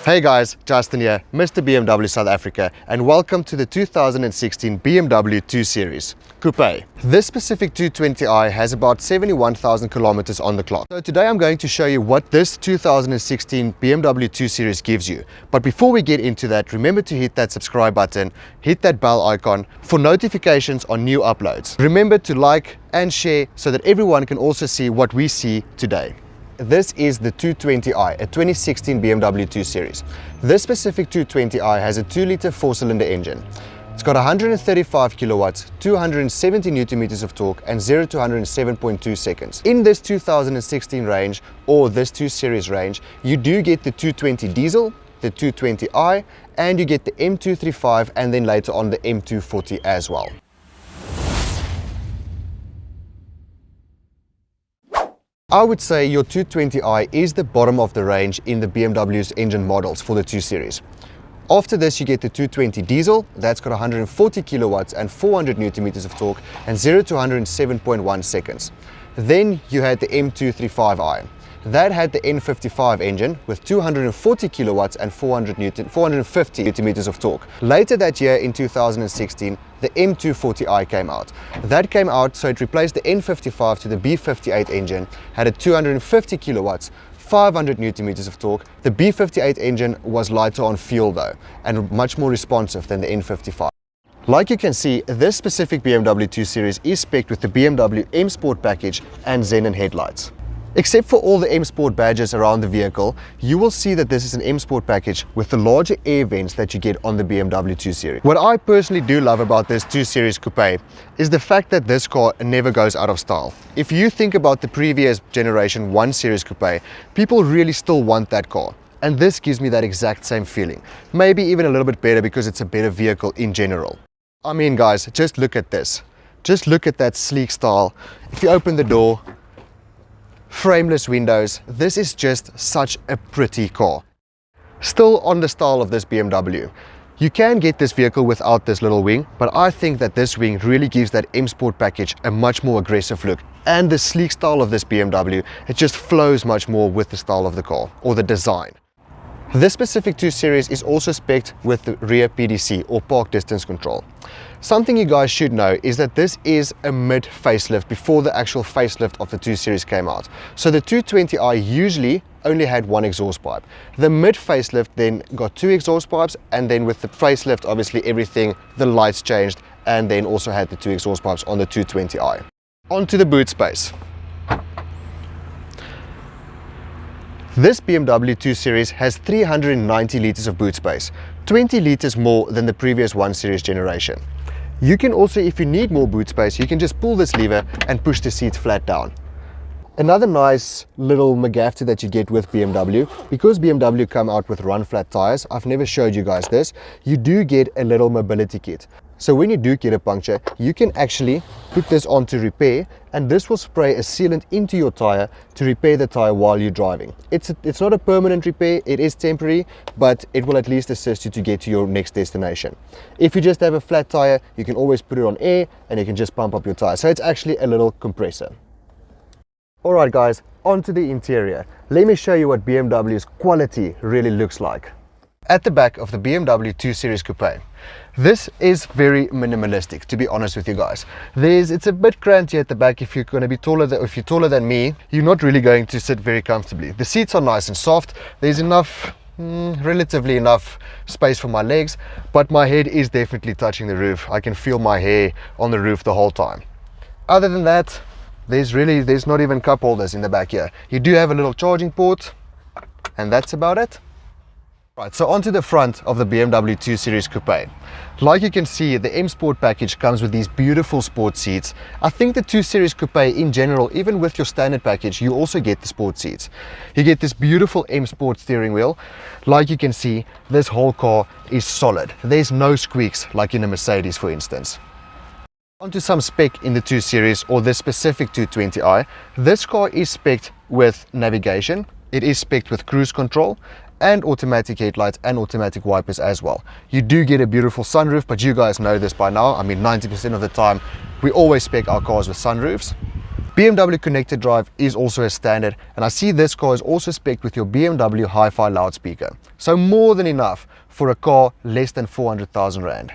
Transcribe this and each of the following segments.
Hey guys, Justin here, Mr. BMW South Africa, and welcome to the 2016 BMW 2 Series Coupé. This specific 220i has about 71,000 kilometers on the clock. So today I'm going to show you what this 2016 BMW 2 Series gives you. But before we get into that, remember to hit that subscribe button, hit that bell icon for notifications on new uploads. Remember to like and share so that everyone can also see what we see today. This is the 220i, a 2016 BMW 2 Series. This specific 220i has a 2-liter 4-cylinder engine. It's got 135 kilowatts, 270 newton meters of torque, and 0 to 107.2 seconds. In this 2016 range, or this 2 Series range, you do get the 220 diesel, the 220i, and you get the M235 and then later on the M240 as well. I would say your 220i is the bottom of the range in the BMW's engine models for the 2 Series. After this you get the 220 diesel, that's got 140 kilowatts and 400 newton meters of torque and 0 to 107.1 seconds. Then you had the M235i. That had the N55 engine with 240 kilowatts and 450 newton meters of torque. Later that year in 2016, the M240i came out. That came out so it replaced the N55 to the B58 engine, had a 250 kilowatts, 500 newton meters of torque. The B58 engine was lighter on fuel though, and much more responsive than the N55. Like you can see, this specific BMW 2 Series is spec'd with the BMW M-Sport package and xenon headlights. Except for all the MSport badges around the vehicle, you will see that this is an MSport package with the larger air vents that you get on the BMW 2 Series. What I personally do love about this 2 Series Coupé is the fact that this car never goes out of style. If you think about the previous generation 1 Series Coupé, people really still want that car. And this gives me that exact same feeling. Maybe even a little bit better because it's a better vehicle in general. I mean guys, just look at this. Just look at that sleek style. If you open the door, frameless windows, this is just such a pretty car. Still on the style of this BMW. You can get this vehicle without this little wing, but I think that this wing really gives that M-Sport package a much more aggressive look. And the sleek style of this BMW, it just flows much more with the style of the car, or the design. This specific 2 Series is also spec'd with the rear PDC, or park distance control. Something you guys should know is that this is a mid facelift before the actual facelift of the 2 Series came out. So the 220i usually only had one exhaust pipe. The mid facelift then got 2 exhaust pipes, and then with the facelift obviously everything, the lights changed, and then also had the 2 exhaust pipes on the 220i. Onto the boot space. This BMW 2 Series has 390 liters of boot space, 20 liters more than the previous 1 Series generation. You can also, if you need more boot space, you can just pull this lever and push the seat flat down. Another nice little McGaffer that you get with BMW, because BMW come out with run flat tires, I've never showed you guys this, you do get a little mobility kit. So when you do get a puncture, you can actually put this on to repair, and this will spray a sealant into your tire to repair the tire while you're driving. It's not a permanent repair, it is temporary, but it will at least assist you to get to your next destination. If you just have a flat tire, you can always put it on air and you can just pump up your tire. So it's actually a little compressor. Alright guys, onto the interior. Let me show you what BMW's quality really looks like. At the back of the BMW 2 Series Coupé, this is very minimalistic, to be honest with you guys. It's a bit cramped here at the back. If you're going to be taller if you're taller than me, you're not really going to sit very comfortably. The seats are nice and soft. There's enough, relatively enough space for my legs, but my head is definitely touching the roof. I can feel my hair on the roof the whole time. Other than that, there's not even cup holders in the back here. You do have a little charging port, and that's about it. Right, so onto the front of the BMW 2 Series Coupé. Like you can see, the M-Sport package comes with these beautiful sport seats. I think the 2 Series Coupé in general, even with your standard package, you also get the sport seats. You get this beautiful M-Sport steering wheel. Like you can see, this whole car is solid. There's no squeaks like in a Mercedes, for instance. Onto some spec in the 2 Series, or this specific 220i. This car is spec'd with navigation. It is spec'd with cruise control and automatic headlights and automatic wipers as well. You do get a beautiful sunroof, but you guys know this by now. I mean, 90% of the time we always spec our cars with sunroofs. BMW connected drive is also a standard, and I see this car is also spec'd with your BMW hi-fi loudspeaker. So more than enough for a car less than 400,000 Rand.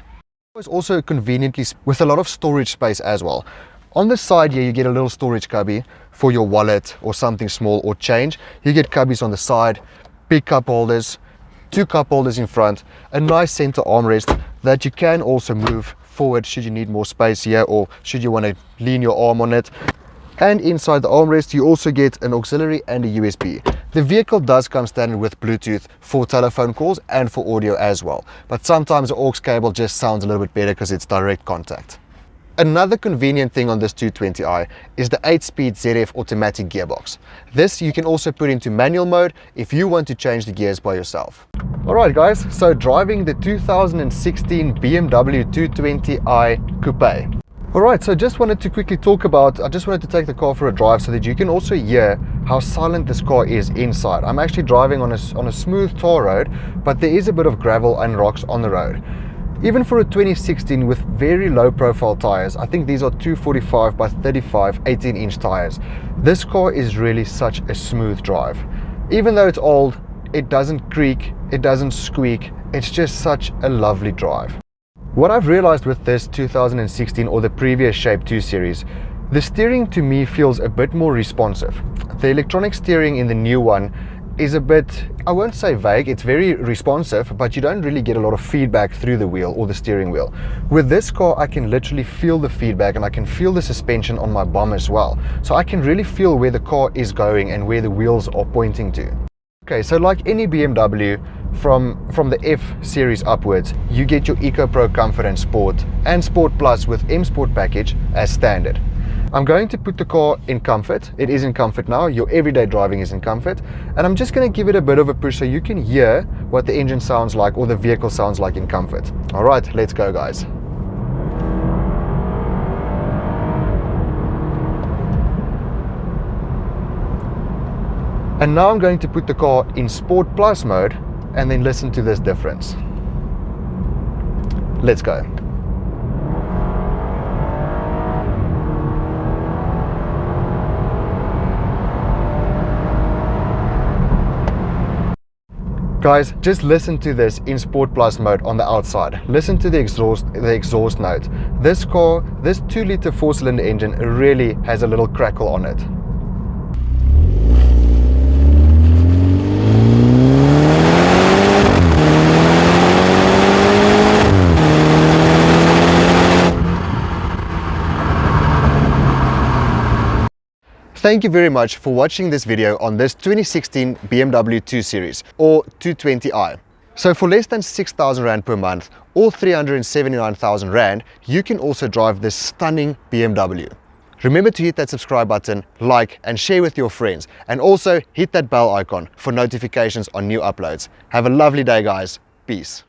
It's also conveniently with a lot of storage space as well. On the side here, you get a little storage cubby for your wallet or something small or change. You get cubbies on the side, big cup holders, 2 cup holders in front, a nice center armrest that you can also move forward should you need more space here or should you want to lean your arm on it. And inside the armrest, you also get an auxiliary and a USB. The vehicle does come standard with Bluetooth for telephone calls and for audio as well. But sometimes the aux cable just sounds a little bit better because it's direct contact. Another convenient thing on this 220i is the 8-speed ZF automatic gearbox. This you can also put into manual mode if you want to change the gears by yourself. Alright guys, so driving the 2016 BMW 220i Coupé. Alright, so just wanted to quickly talk about, I just wanted to take the car for a drive so that you can also hear how silent this car is inside. I'm actually driving on a smooth tar road, but there is a bit of gravel and rocks on the road. Even for a 2016 with very low profile tires, I think these are 245 by 35 18-inch tires. This car is really such a smooth drive. Even though it's old, it doesn't creak, it doesn't squeak, it's just such a lovely drive. What I've realized with this 2016 or the previous Shape 2 series, the steering to me feels a bit more responsive. The electronic steering in the new one is a bit, I won't say vague, it's very responsive, but you don't really get a lot of feedback through the wheel or the steering wheel. With this car, I can literally feel the feedback and I can feel the suspension on my bum as well. So I can really feel where the car is going and where the wheels are pointing to. Okay, so like any BMW, from the F series upwards, you get your Eco Pro Comfort and Sport Plus with M-Sport package as standard. I'm going to put the car in comfort. It is in comfort now. Your everyday driving is in comfort. And I'm just going to give it a bit of a push so you can hear what the engine sounds like or the vehicle sounds like in comfort. All right, let's go guys. And now I'm going to put the car in Sport Plus mode and then listen to this difference. Let's go. Guys, just listen to this in Sport Plus mode on the outside. Listen to the exhaust note. This car, this 2-liter 4-cylinder engine really has a little crackle on it. Thank you very much for watching this video on this 2016 BMW 2 Series or 220i. So for less than 6,000 Rand per month or 379,000 Rand, you can also drive this stunning BMW. Remember to hit that subscribe button, like and share with your friends, and also hit that bell icon for notifications on new uploads. Have a lovely day guys. Peace.